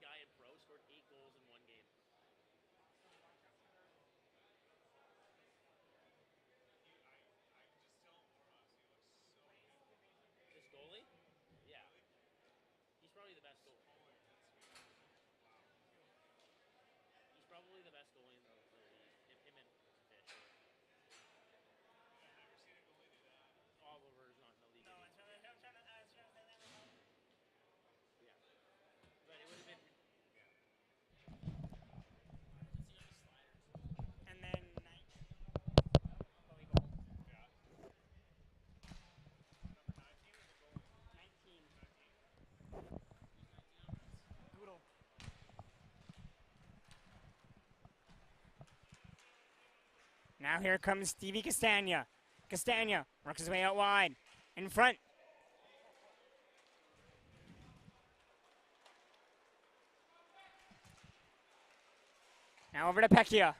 guy in pro scored 8 goals in one game. This goalie? Yeah. He's probably the best goalie. He's probably the best goalie in the league. Him and Fish. Oliver's not in the league anymore. Yeah. But it would have been. And then Number 19 or the goalie? 19. 19. Goodle. Now here comes Stevie Castagna. Castagna works his way out wide. In front. Now over to Pecchia.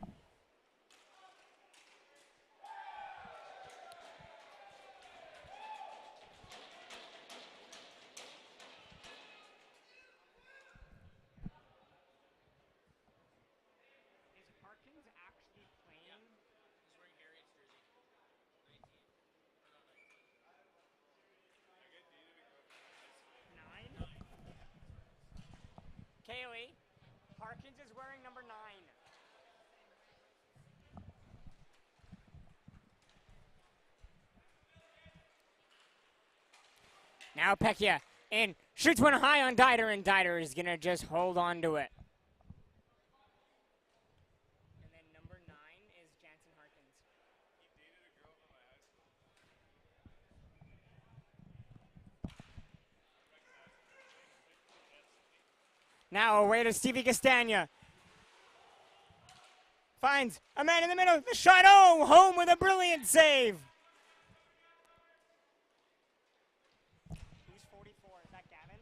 Is Harkins actually playing? Yeah. He's wearing Harriet's jersey. 19. Or not 19. I get Dita to go to this. 9? 9. Kaylee. Harkins is wearing number 9. Now Pecchia in. Shoots one high on Dieter, and Dieter is going to just hold on to it. And then number 9 is Jansen Harkins. He dated a girl from my high school. Now away to Stevie Castagna. Finds a man in the middle. The shot. Oh, home with a brilliant save. Who's 44? Is that Gavin?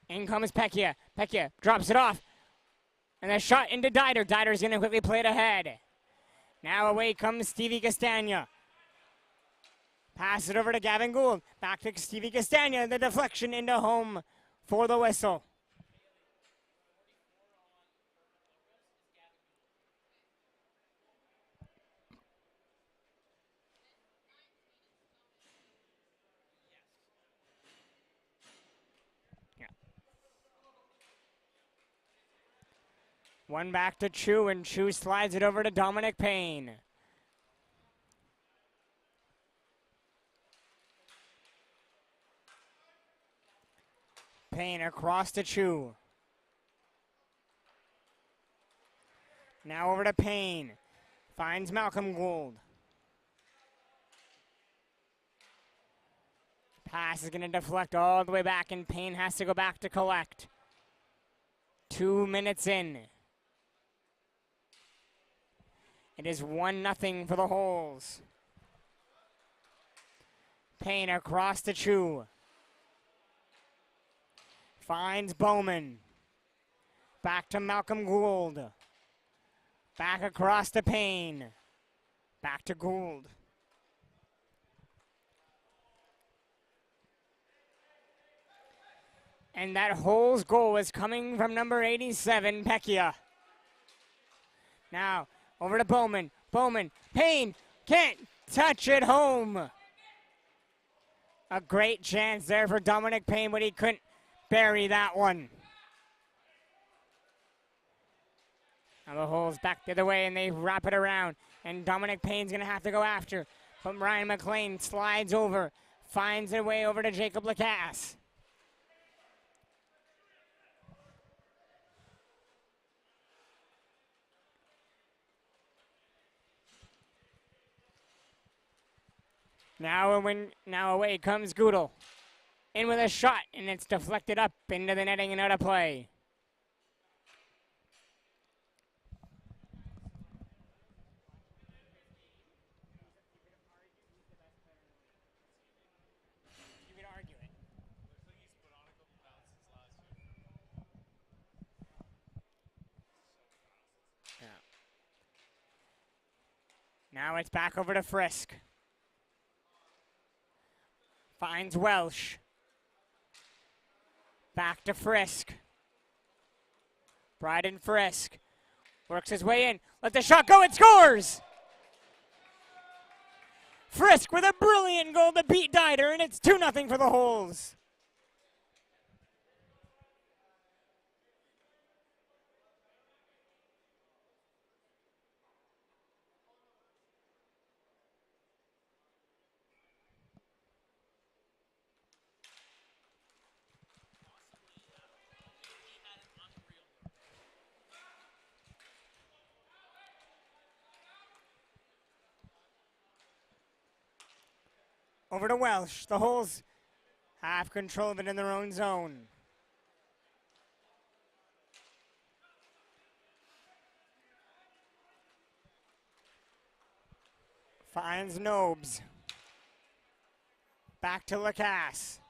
In comes Pecchia. Pecchia drops it off. And a shot into Dieter. Dieter's going to quickly play it ahead. Now away comes Stevie Castagna. Pass it over to Gavin Gould. Back to Stevie Castagna. The deflection into home for the whistle. Yeah. One back to Chu, and Chu slides it over to Dominic Payne. Payne across to Chu. Now over to Payne. Finds Malcolm Gould. Pass is going to deflect all the way back, and Payne has to go back to collect. 2 minutes in. It is 1-0 for the Holes. Payne across to Chu. Finds Bowman. Back to Malcolm Gould. Back across to Payne. Back to Gould. And that Holes goal is coming from number 87, Pecchia. Now, over to Bowman. Bowman. Payne can't touch it home. A great chance there for Dominic Payne, but he couldn't bury that one. Now the Holes back the other way, and they wrap it around. And Dominic Payne's going to have to go after. But Ryan McLean slides over. Finds a way over to Jacob Lacasse. Now away comes Goodle. In with a shot, and it's deflected up into the netting and out of play. You could argue it. Looks like he's put on a couple pounds since last year. Yeah. Now it's back over to Frisk. Finds Welsh. Back to Frisk. Bryden Frisk works his way in. Let the shot go and scores! Frisk with a brilliant goal to beat Dieter, and it's 2-0 for the Holes. Over to Welsh. The Holes have control of it in their own zone. Finds Nobes. Back to Lacasse.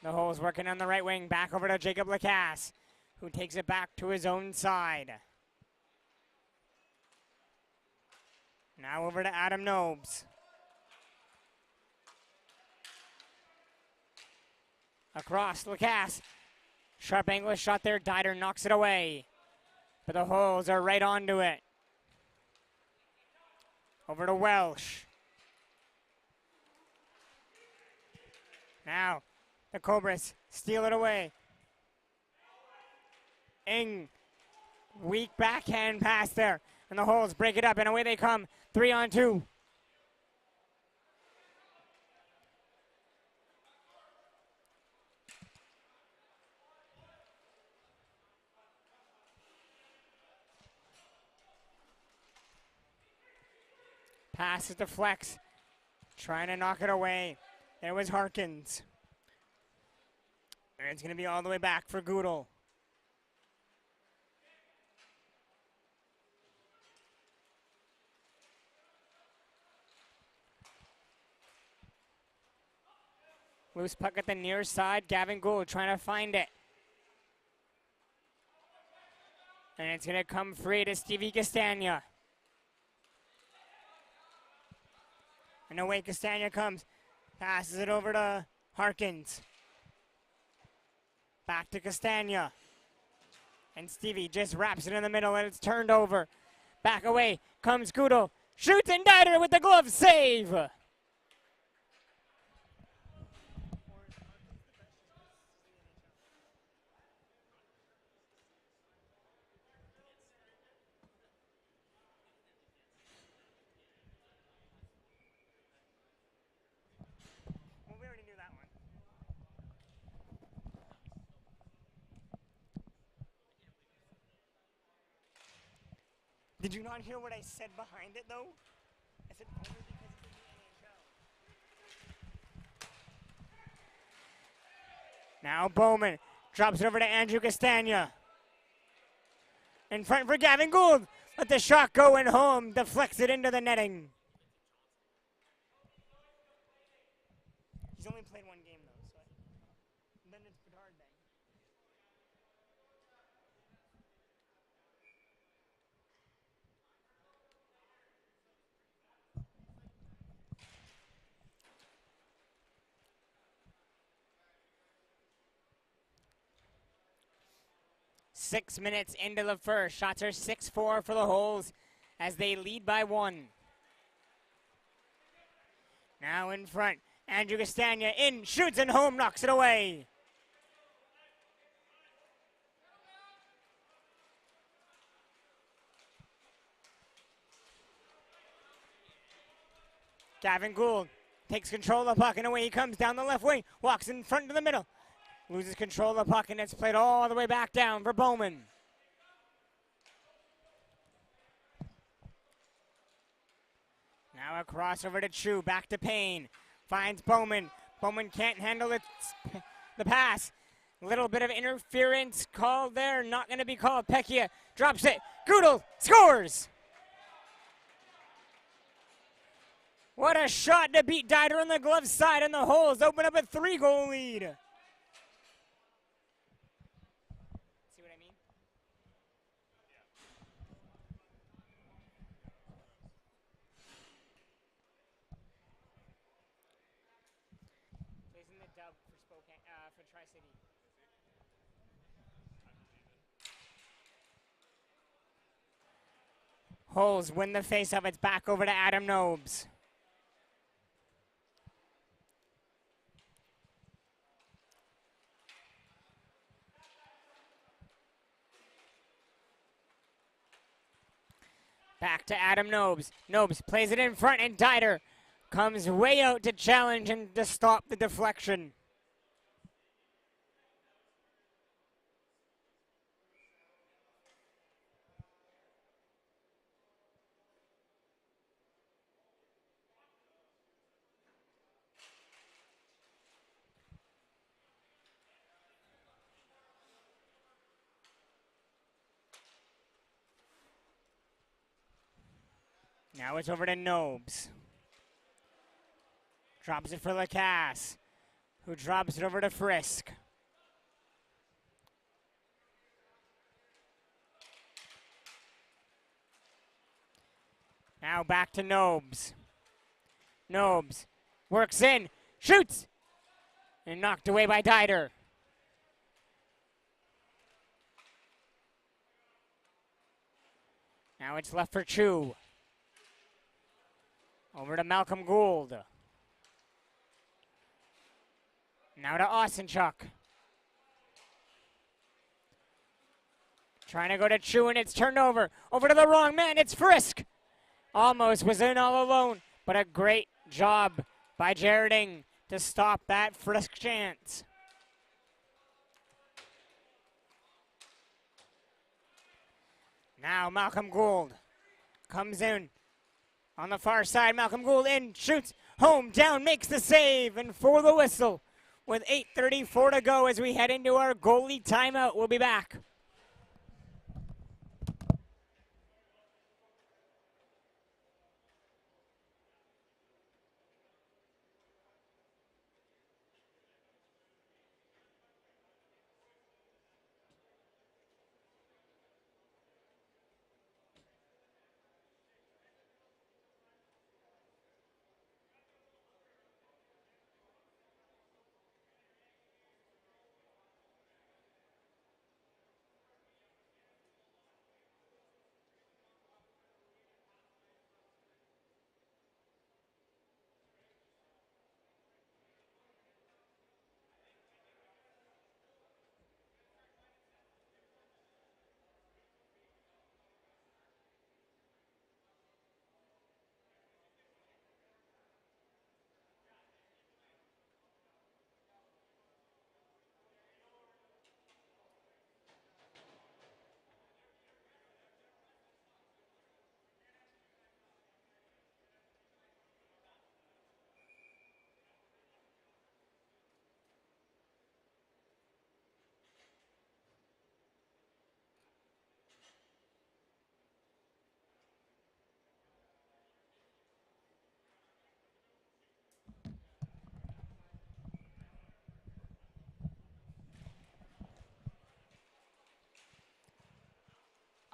The Holes working on the right wing. Back over to Jacob Lacasse, who takes it back to his own side. Now over to Adam Nobes. Across Lacasse. Sharp angle shot there. Dieter knocks it away. But the Holes are right onto it. Over to Welsh. Now the Cobras steal it away. Ing. Weak backhand pass there. And the Holes break it up, and away they come. 3-on-2. Passes to Flex. Trying to knock it away. There was Harkins. And it's going to be all the way back for Goodall. Loose puck at the near side. Gavin Gould trying to find it. And it's going to come free to Stevie Castagna. And away Castagna comes. Passes it over to Harkins. Back to Castagna. And Stevie just wraps it in the middle, and it's turned over. Back away comes Goodall. Shoots, and Dieter with the glove save. Did you not hear what I said behind it, though? I said only because it's in the NHL. Now Bowman drops it over to Andrew Castagna. In front for Gavin Gould. Let the shot go in home. Deflects it into the netting. He's only played one game, though, so then it's Bedard Day. 6 minutes into the first. Shots are 6-4 for the Holes as they lead by 1. Now in front, Andrew Castagna in, shoots and home, knocks it away. Gavin Gould takes control of the puck, and away he comes down the left wing, walks in front to the middle. Loses control of the puck, and it's played all the way back down for Bowman. Now a crossover to Chu, back to Payne. Finds Bowman. Bowman can't handle the pass. Little bit of interference called there, not going to be called. Pecchia drops it. Goodall scores! What a shot to beat Dieter on the glove side, and the Holes open up a 3-goal lead. See what I mean? Holes win the faceoff. It's back over to Adam Nobes. Back to Adam Nobes. Nobes plays it in front, and Dieter comes way out to challenge and to stop the deflection. Now it's over to Nobes. Drops it for Lacasse, who drops it over to Frisk. Now back to Nobes. Nobes works in, shoots, and knocked away by Dieter. Now it's left for Chu. Over to Malcolm Gould. Now to Osenchuk. Trying to go to Chu, and it's turned over. Over to the wrong man, it's Frisk. Almost was in all alone, but a great job by Jareding to stop that Frisk chance. Now Malcolm Gould comes in. On the far side, Malcolm Gould in, shoots, home, down, makes the save, and for the whistle with 8:34 to go as we head into our goalie timeout. We'll be back.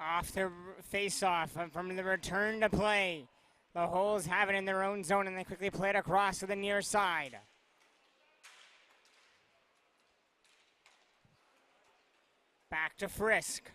Off the face-off from the return to play. The Holes have it in their own zone, and they quickly play it across to the near side. Back to Frisk.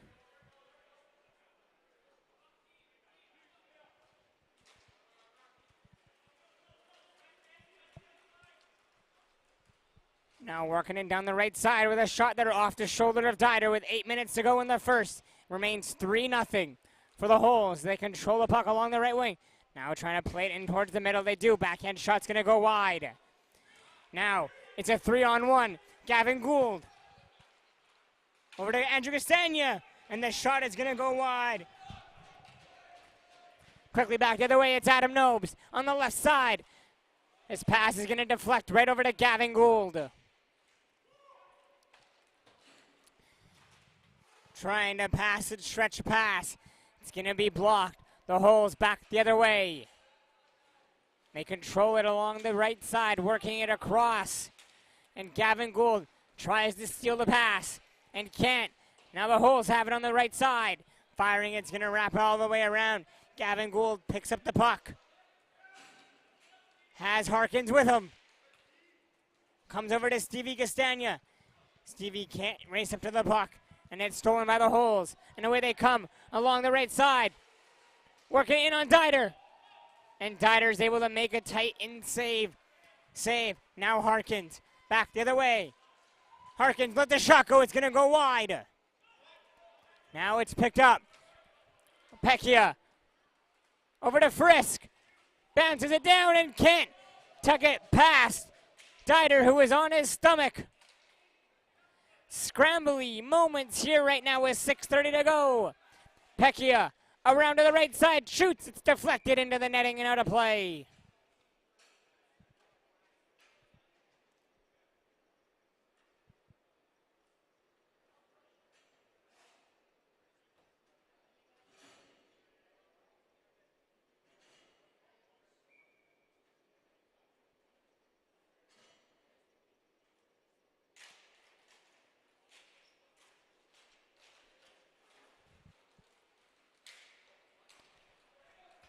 Now working it down the right side with a shot that are off the shoulder of Dieter with 8 minutes to go in the first. Remains 3-0 for the Holes. They control the puck along the right wing. Now trying to play it in towards the middle. They do. Backhand shot's going to go wide. Now it's a 3-on-1. Gavin Gould. Over to Andrew Castagna. And the shot is going to go wide. Quickly back the other way. It's Adam Nobes on the left side. His pass is going to deflect right over to Gavin Gould. Trying to pass it, stretch pass. It's going to be blocked. The Holes back the other way. They control it along the right side, working it across. And Gavin Gould tries to steal the pass and can't. Now the Holes have it on the right side. Firing, it's going to wrap all the way around. Gavin Gould picks up the puck. Has Harkins with him. Comes over to Stevie Castagna. Stevie can't race up to the puck. And it's stolen by the Holes. And away they come along the right side. Working in on Dieter. And Dieter's able to make a tight in save. Save. Now Harkins. Back the other way. Harkins let the shot go. It's going to go wide. Now it's picked up. Pecchia. Over to Frisk. Bounces it down and can't tuck it past Dieter, who is on his stomach. Scrambly moments here right now with 6:30 to go. Pecchia around to the right side, shoots. It's deflected into the netting and out of play.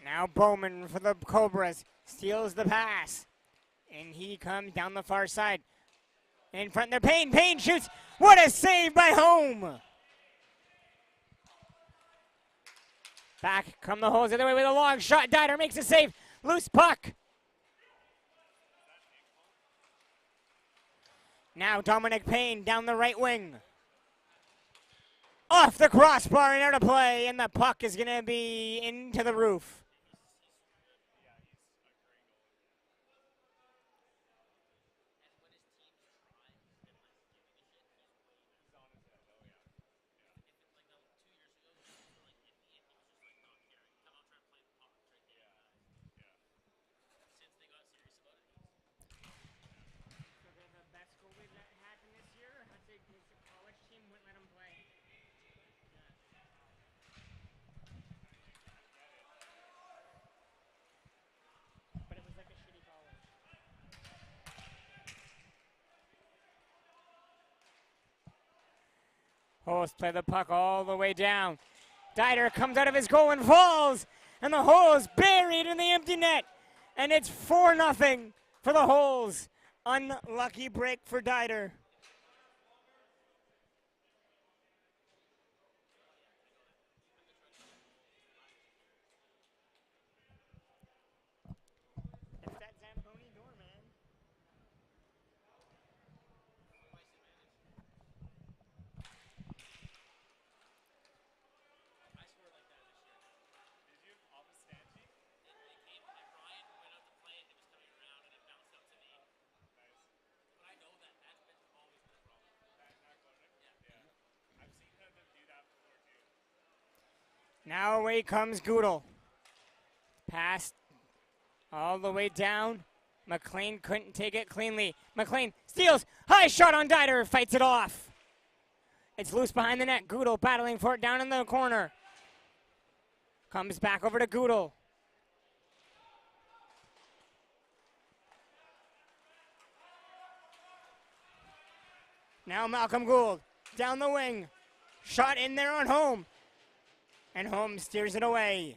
Now Bowman for the Cobras steals the pass. And he comes down the far side. In front there, Payne. Payne shoots. What a save by Home. Back come the holes the other way with a long shot. Dieter makes a save. Loose puck. Now Dominic Payne down the right wing. Off the crossbar and out of play. And the puck is going to be into the roof. Holes play the puck all the way down. Dieter comes out of his goal and falls. And the Holes buried in the empty net. And it's 4-0 for the Holes. Unlucky break for Dieter. It's that Zamboni door, man. Did you have off a stanchie? I've seen them do that before too. Now away comes Goodell. Pass all the way down. McLean couldn't take it cleanly. McLean steals. High shot on Dieter. Fights it off. It's loose behind the net. Goodell battling for it down in the corner. Comes back over to Goodell. Now Malcolm Gould down the wing. Shot in there on Home. And Home steers it away.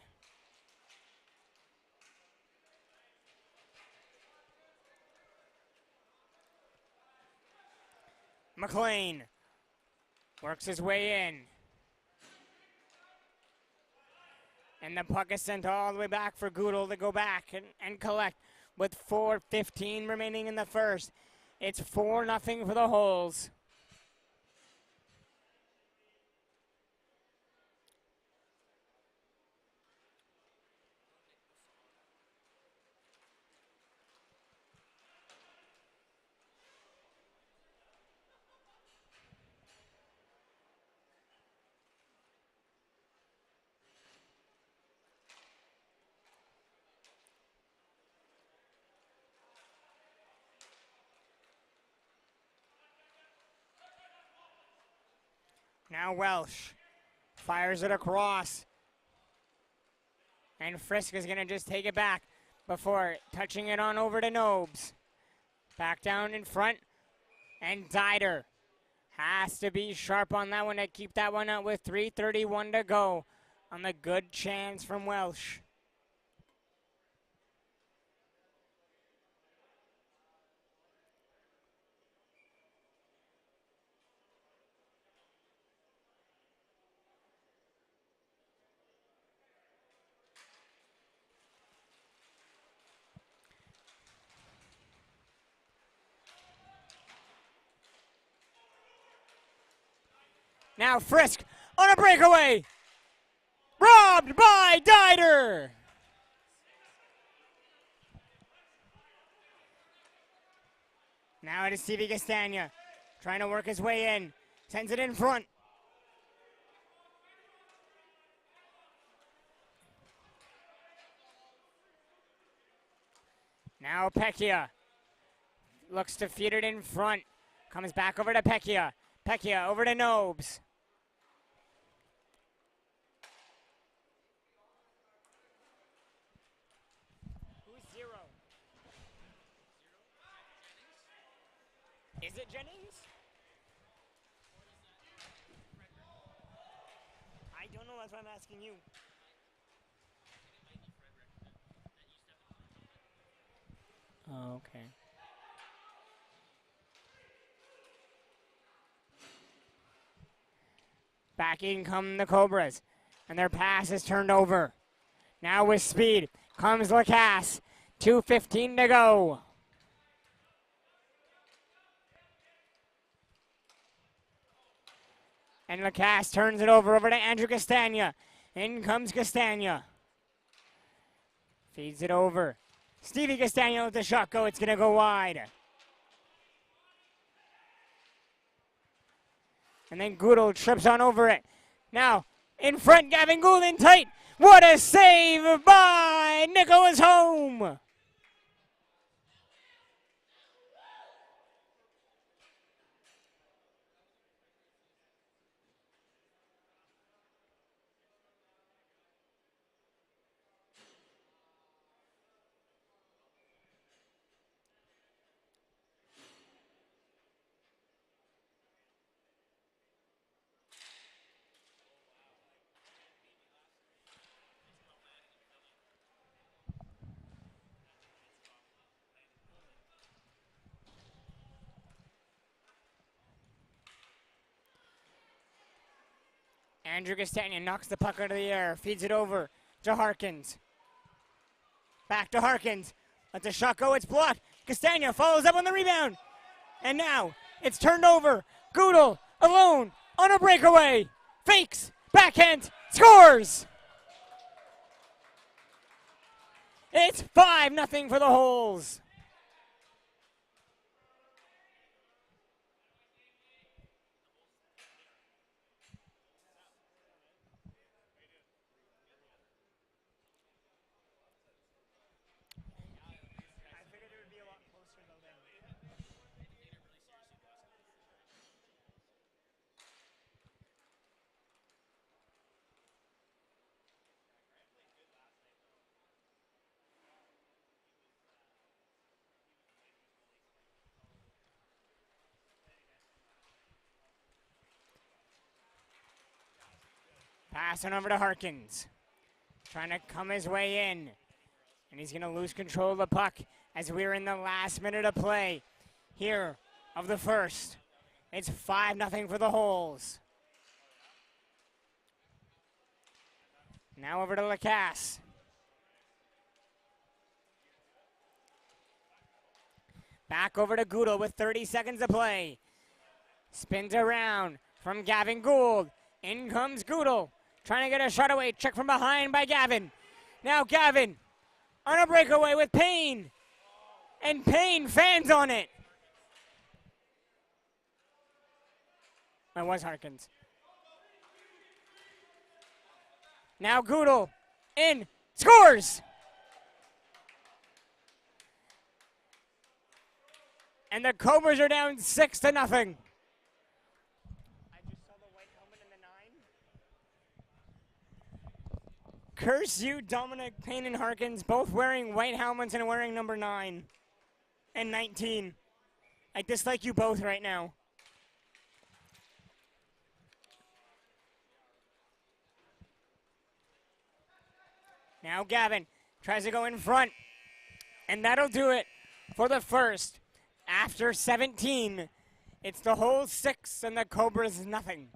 McLean works his way in. And the puck is sent all the way back for Goodell to go back and collect with 4:15 remaining in the first. It's 4-0 for the Holes. Now Welsh fires it across. And Frisk is going to just take it back before touching it on over to Nobes. Back down in front. And Dieter has to be sharp on that one to keep that one out with 3:31 to go on the good chance from Welsh. Now Frisk on a breakaway. Robbed by Dieter. Now it is Stevie Castagna trying to work his way in. Sends it in front. Now Pecchia looks to feed it in front. Comes back over to Pecchia. Pecchia over to Nobes. Who's 0? Is it Jennings? I don't know, that's why I'm asking you. Oh, okay. Back in come the Cobras, and their pass is turned over. Now with speed comes Lacasse. 2:15 to go. And Lacasse turns it over to Andrew Castagna. In comes Castagna. Feeds it over. Stevie Castagna with the shot go. It's going to go wide. And then Goodall trips on over it. Now, in front, Gavin Gould in tight. What a save by Nicholas Home. Andrew Castagna knocks the puck out of the air, feeds it over to Harkins. Back to Harkins. Let the shot go, it's blocked. Castagna follows up on the rebound. And now it's turned over. Goodall alone on a breakaway. Fakes, backhand, scores! It's 5-0 for the Holes. Passing over to Harkins. Trying to come his way in. And he's going to lose control of the puck as we're in the last minute of play here of the first. It's 5-0 for the Holes. Now over to Lacasse. Back over to Goodall with 30 seconds to play. Spins around from Gavin Gould. In comes Goodall. Trying to get a shot away. Check from behind by Gavin. Now Gavin on a breakaway with Payne. And Payne fans on it. That was Harkins. Now Goodall in. Scores! And the Cobras are down 6-0. Curse you, Dominic Payne and Harkins, both wearing white helmets and wearing number 9 and 19. I dislike you both right now. Now Gavin tries to go in front, and that'll do it for the first. After 17, it's the Holes 6 and the Cobras nothing.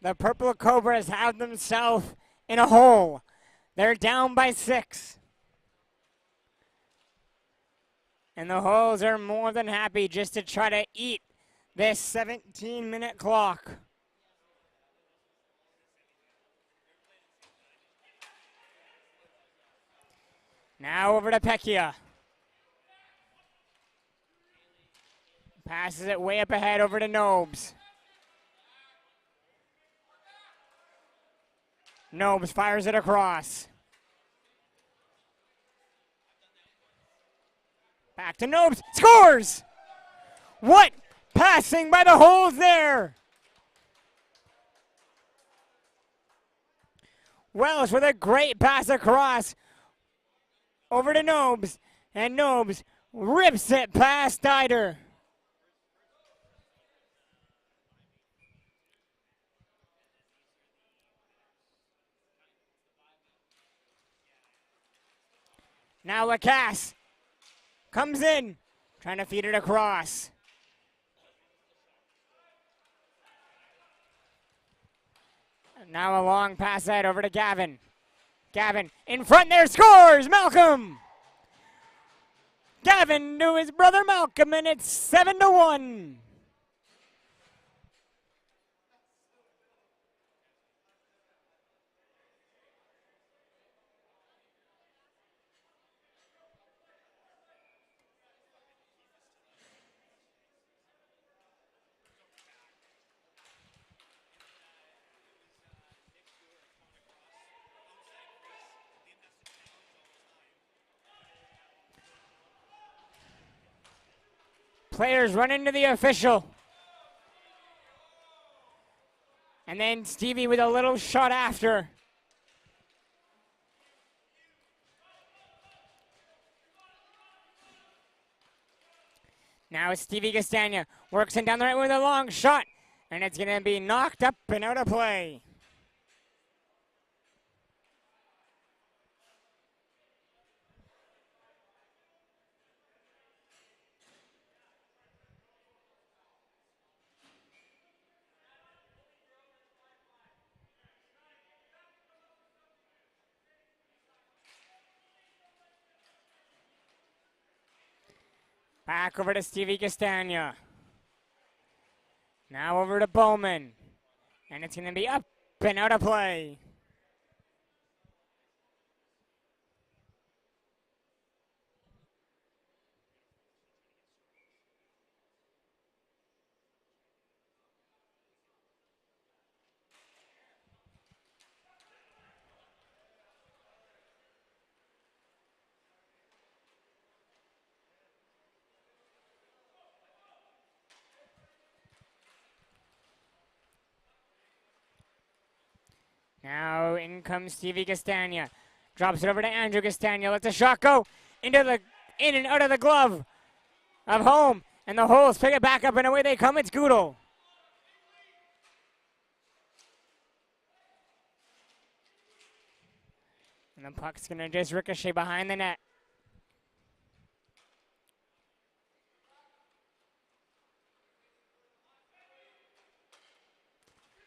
the Purple Cobras have themselves in a hole. They're down by 6. And the Holes are more than happy just to try to eat this 17-minute clock. Now over to Pecchia. Passes it way up ahead over to Nobes. Nobes fires it across. Back to Nobes. Scores! What passing by the Holes there! Welsh with a great pass across over to Nobes. And Nobes rips it past Dieter. Now Lacasse comes in, trying to feed it across. Now a long pass out over to Gavin. Gavin in front there, scores! Malcolm! Gavin to his brother Malcolm, and it's 7-1. Players run into the official. And then Stevie with a little shot after. Now Stevie Castagna works in down the right with a long shot. And it's going to be knocked up and out of play. Back over to Stevie Castagna. Now over to Bowman. And it's going to be up and out of play. Now in comes Stevie Castagna. Drops it over to Andrew Castagna. Lets a shot go in and out of the glove of home. And the Holes pick it back up and away they come. It's Goodall. And the puck's going to just ricochet behind the net.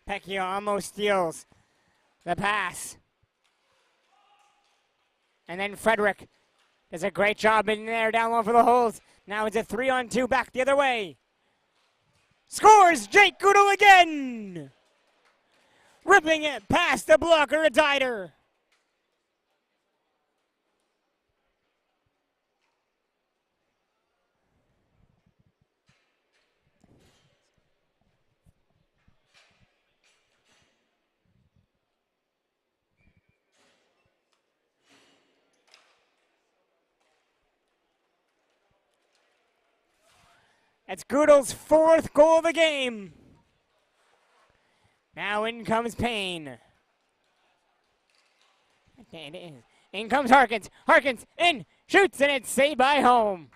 Pecchia almost steals the pass. And then Frederick does a great job in there down low for the Holes. Now it's a 3-on-2 back the other way. Scores Jake Goodall again! Ripping it past the blocker of Dieter. That's Goodall's 4th goal of the game. Now in comes Payne. In comes Harkins. Harkins in, shoots, and it's saved by home.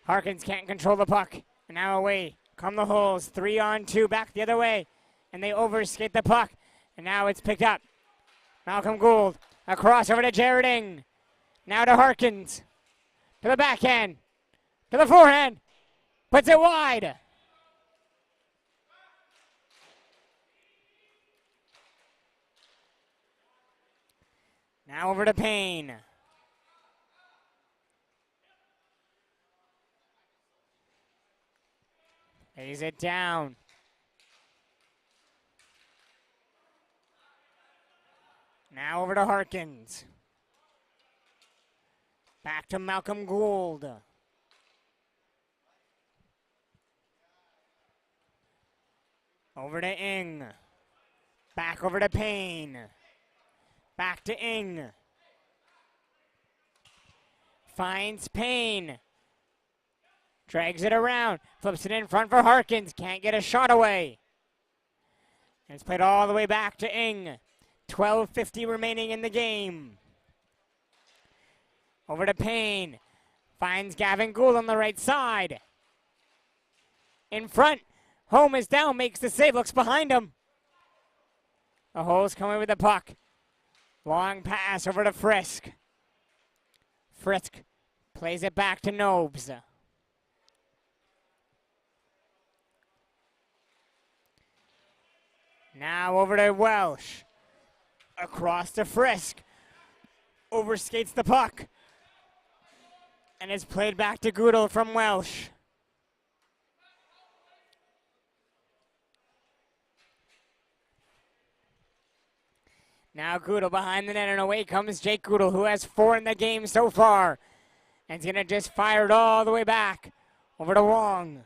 Harkins can't control the puck. And now away come the Holes. 3-on-2 back the other way. And they overskate the puck. And now it's picked up. Malcolm Gould across over to Jared Ing. Now to Harkins. To the backhand. To the forehand. Puts it wide. Now over to Payne. Lays it down. Now over to Harkins. Back to Malcolm Gould. Over to Ing. Back over to Payne. Back to Ing. Finds Payne. Drags it around. Flips it in front for Harkins. Can't get a shot away. And it's played all the way back to Ing. 12:50 remaining in the game. Over to Payne. Finds Gavin Gould on the right side. In front. Home is down. Makes the save. Looks behind him. The Holes coming with the puck. Long pass over to Frisk. Frisk plays it back to Nobes. Now over to Welsh. Across to Frisk. Overskates the puck. And is played back to Goodall from Welsh. Now Goodall behind the net, and away comes Jake Goodall, who has 4 in the game so far. And he's going to just fire it all the way back over to Wong.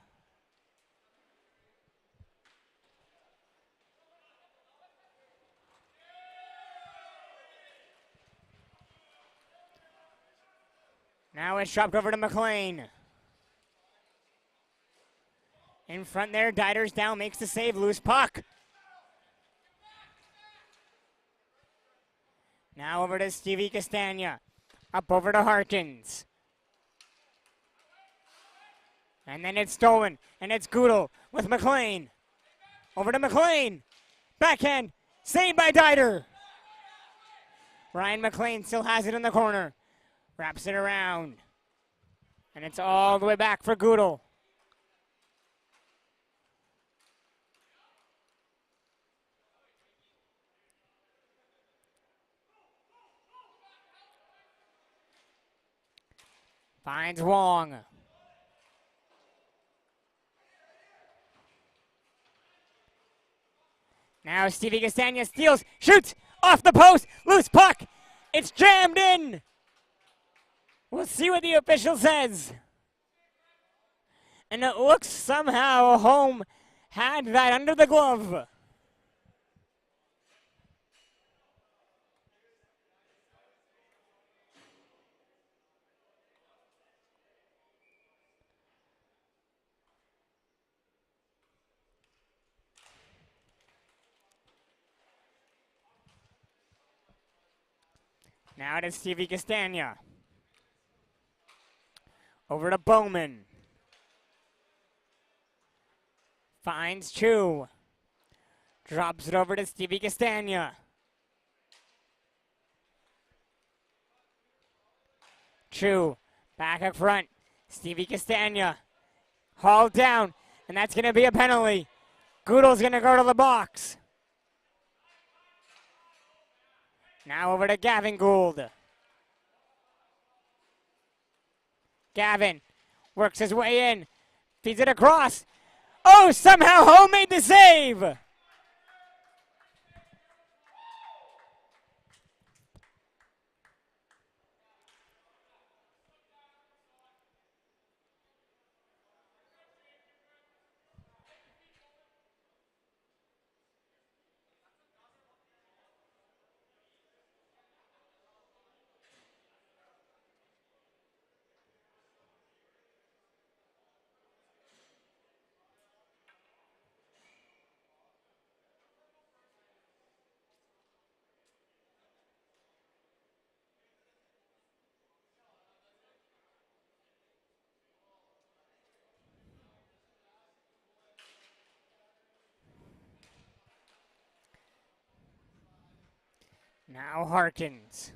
Now it's chopped over to McLean. In front there, Diders down, makes the save, loose puck. Now over to Stevie Castagna. Up over to Harkins. And then it's stolen, and it's Goodall with McLean. Over to McLean. Backhand, saved by Dider. Ryan McLean still has it in the corner. Wraps it around. And it's all the way back for Goodall. Finds Wong. Now Stevie Castagna steals, shoots, off the post, loose puck. It's jammed in. We'll see what the official says. And it looks somehow Home had that under the glove. Now it is Stevie Castagna. Over to Bowman. Finds Chu. Drops it over to Stevie Castagna. Chu back up front. Stevie Castagna hauled down, and that's going to be a penalty. Goodall's going to go to the box. Now over to Gavin Gould. Gavin works his way in, feeds it across. Oh, somehow Home made the save. Now Harkins.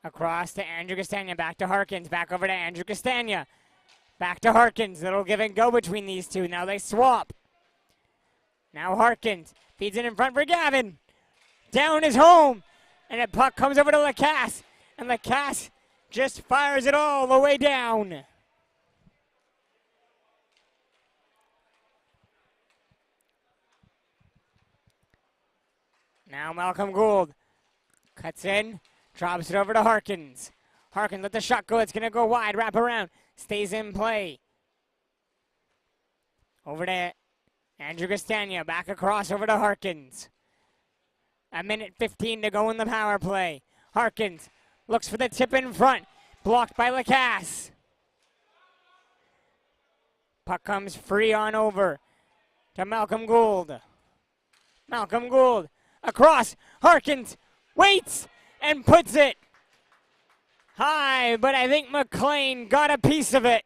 Across to Andrew Castagna. Back to Harkins. Back over to Andrew Castagna. Back to Harkins. Little give and go between these two. Now they swap. Now Harkins feeds it in front for Gavin. Down is home. And a puck comes over to Lacasse. And Lacasse just fires it all the way down. Now Malcolm Gould cuts in, drops it over to Harkins. Harkins let the shot go. It's going to go wide, wrap around, stays in play. Over to Andrew Castagna, back across over to Harkins. 1:15 to go in the power play. Harkins looks for the tip in front, blocked by Lacasse. Puck comes free on over to Malcolm Gould. Malcolm Gould across. Harkins waits and puts it high, but I think McLean got a piece of it.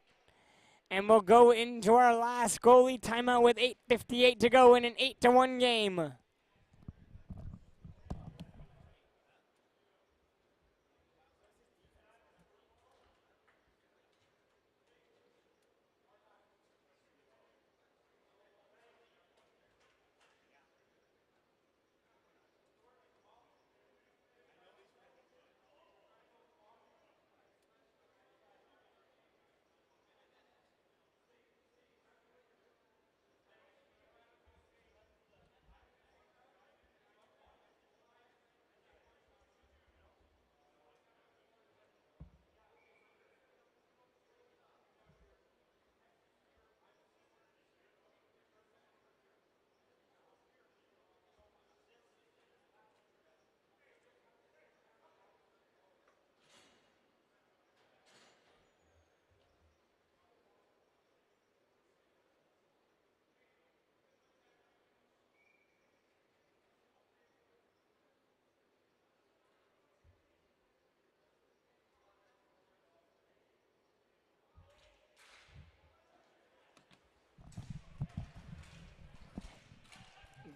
And we'll go into our last goalie timeout with 8:58 to go in an 8-1 game.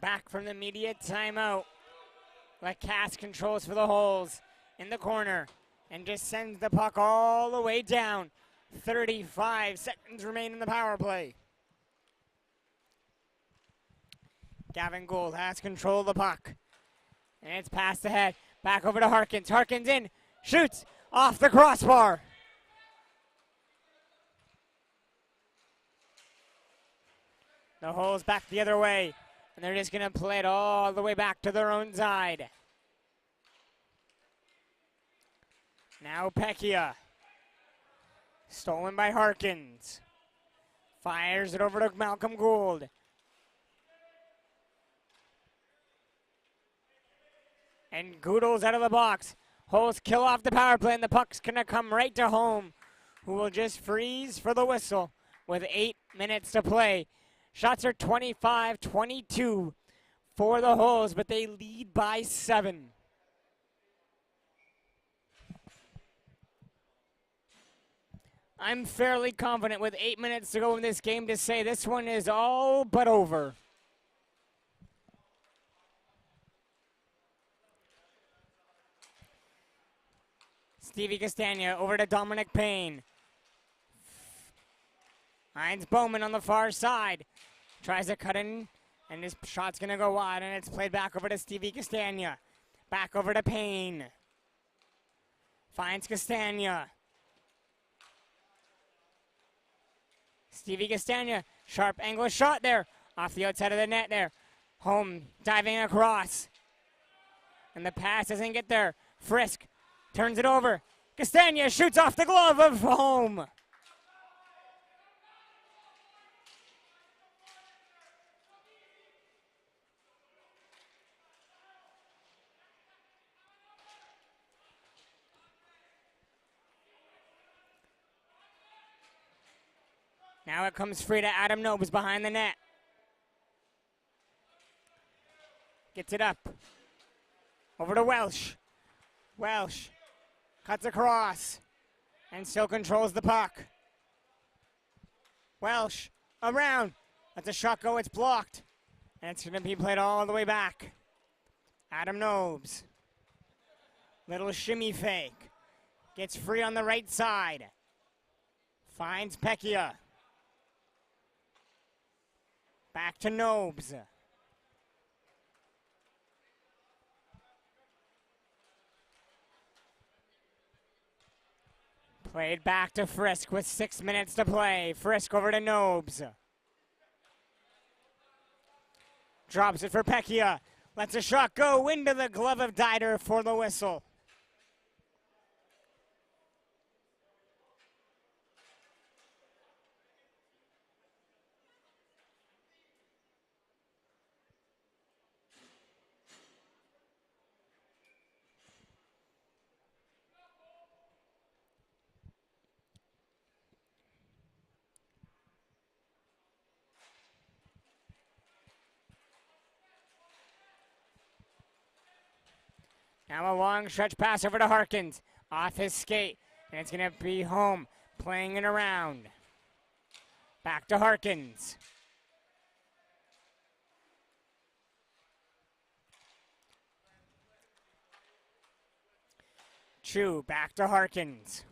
Back from the media timeout. Lacasse controls for the holes in the corner and just sends the puck all the way down. 35 seconds remain in the power play. Gavin Gould has control of the puck. And it's passed ahead. Back over to Harkins. Harkins in. Shoots off the crossbar. The hole's back the other way. And they're just going to play it all the way back to their own side. Now Pecchia. Stolen by Harkins. Fires it over to Malcolm Gould. And Goodle's out of the box. Holes kill off the power play, and the puck's going to come right to home, who will just freeze for the whistle with 8 minutes to play. Shots are 25-22 for the Holes, but they lead by 7. I'm fairly confident with 8 minutes to go in this game to say this one is all but over. Stevie Castagna over to Dominic Payne. Heinz Bowman on the far side. Tries to cut in, and his shot's going to go wide, and it's played back over to Stevie Castagna. Back over to Payne. Finds Castagna. Stevie Castagna, sharp angle shot there. Off the outside of the net there. Home diving across. And the pass doesn't get there. Frisk turns it over. Castagna shoots off the glove of Home. Now it comes free to Adam Nobes behind the net. Gets it up. Over to Welsh. Welsh cuts across and still controls the puck. Welsh around. Lets a shot go. It's blocked. And it's going to be played all the way back. Adam Nobes. Little shimmy fake. Gets free on the right side. Finds Pecchia. Back to Nobes. Played back to Frisk with 6 minutes to play. Frisk over to Nobes. Drops it for Pecchia. Lets a shot go into the glove of Dieter for the whistle. Now a long stretch pass over to Harkins. Off his skate. And it's going to be home. Playing it around. Back to Harkins. Chu back to Harkins.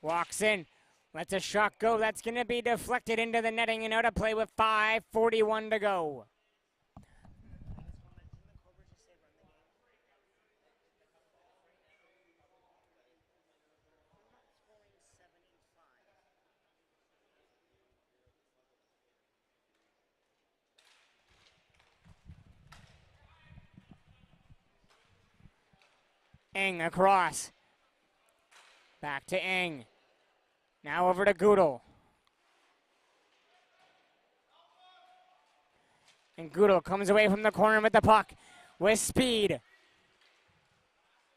Walks in. Lets a shot go. That's going to be deflected into the netting and out of play with 5:41 to go. Eng across. Back to Eng. Now over to Goodle. And Goodle comes away from the corner with the puck with speed.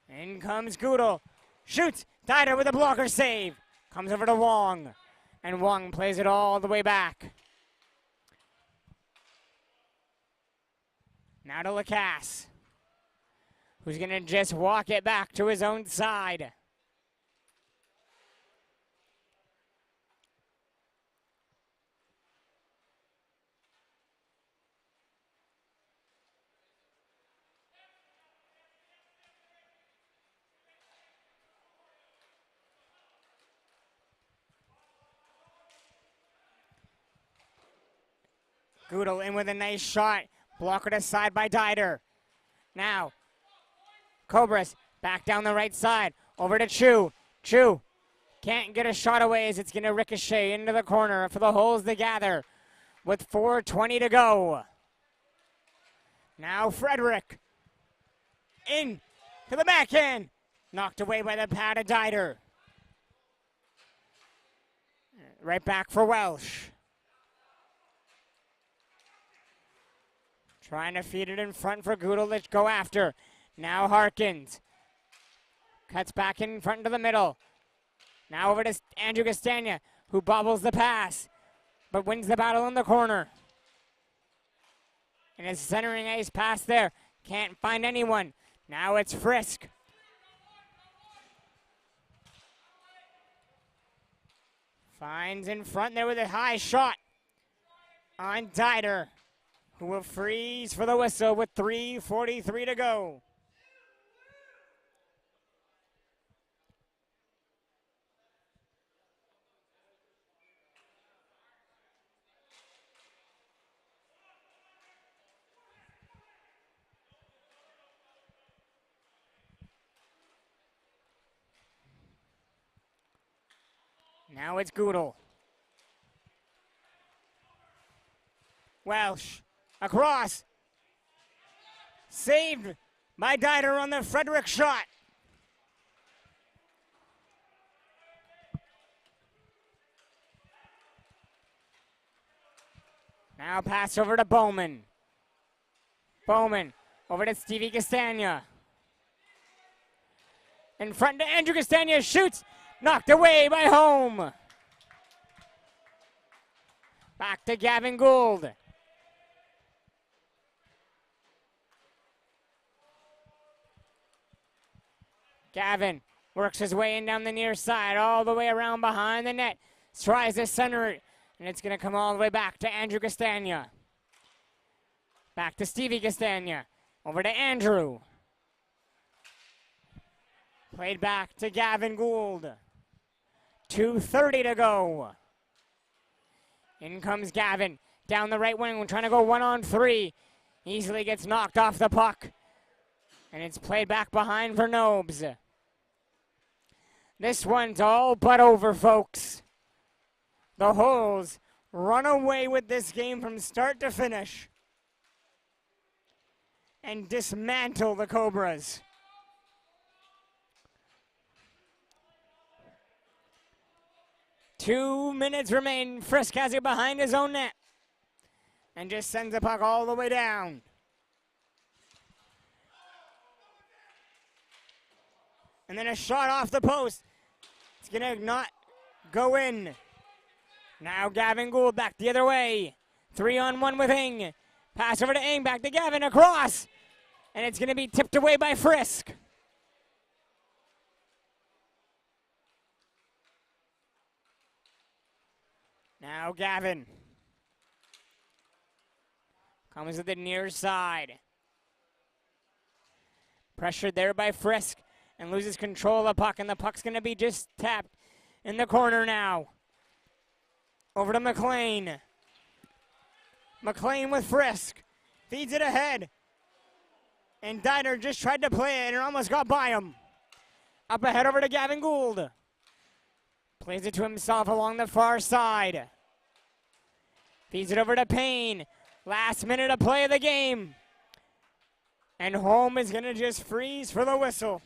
In comes Goodle. Shoots. Dieter with a blocker save. Comes over to Wong. And Wong plays it all the way back. Now to Lacasse, who's going to just walk it back to his own side. Goodle in with a nice shot. Blocked aside by Dieter. Now, Cobras back down the right side. Over to Chu. Chu can't get a shot away as it's going to ricochet into the corner for the Holes to gather with 4:20 to go. Now Frederick. In to the backhand. Knocked away by the pad of Dieter. Right back for Welsh. Trying to feed it in front for Goodle to go after. Now Harkins. Cuts back in front into the middle. Now over to Andrew Castagna, who bobbles the pass, but wins the battle in the corner. And his centering ace pass there. Can't find anyone. Now it's Frisk. Finds in front there with a high shot on Dieter, who will freeze for the whistle with 3:43 to go. Now it's Goodle. Welsh. Across. Saved by Dieter on the Frederick shot. Now pass over to Bowman. Bowman over to Stevie Castagna. In front to Andrew Castagna, shoots. Knocked away by Home. Back to Gavin Gould. Gavin works his way in down the near side, all the way around behind the net. Tries to center it, and it's going to come all the way back to Andrew Castagna. Back to Stevie Castagna. Over to Andrew. Played back to Gavin Gould. 2:30 to go. In comes Gavin. Down the right wing, trying to go 1-on-3. Easily gets knocked off the puck. And it's played back behind for Nobes. This one's all but over, folks. The Holes run away with this game from start to finish and dismantle the Cobras. Two minutes remain. Frisk has it behind his own net and just sends the puck all the way down. And then a shot off the post. It's going to not go in. Now Gavin Gould back the other way. 3-on-1 with Ing. Pass over to Ing, back to Gavin, across. And it's going to be tipped away by Frisk. Now Gavin. Comes to the near side. Pressured there by Frisk and loses control of the puck, and the puck's going to be just tapped in the corner now. Over to McLean. McLean with Frisk. Feeds it ahead. And Diner just tried to play it and almost got by him. Up ahead over to Gavin Gould. Plays it to himself along the far side. Feeds it over to Payne. Last minute of play of the game. And home is going to just freeze for the whistle.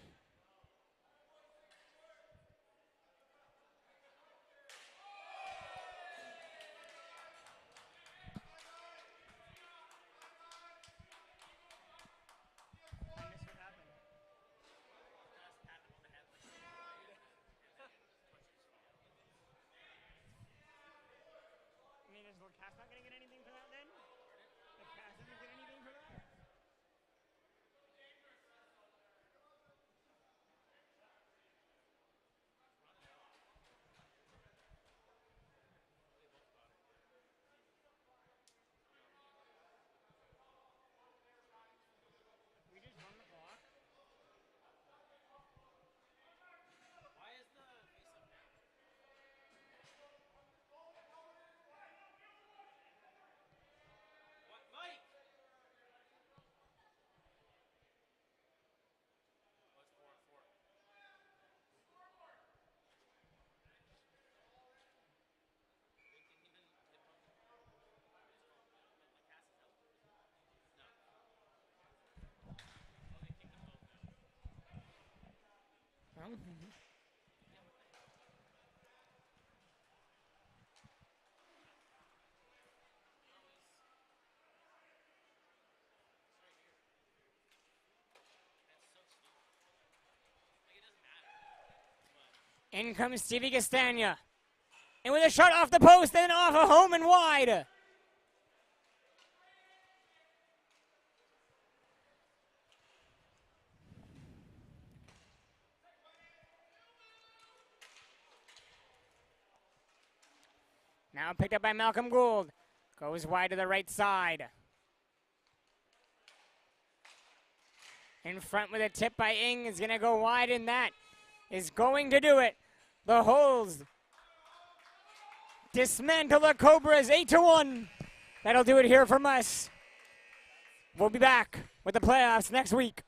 In comes Stevie Castagna. And with a shot off the post, then off a home and wide. Now picked up by Malcolm Gould. Goes wide to the right side. In front with a tip by Ing is going to go wide, and that is going to do it. The Holes dismantle the Cobras 8-1. That'll do it here from us. We'll be back with the playoffs next week.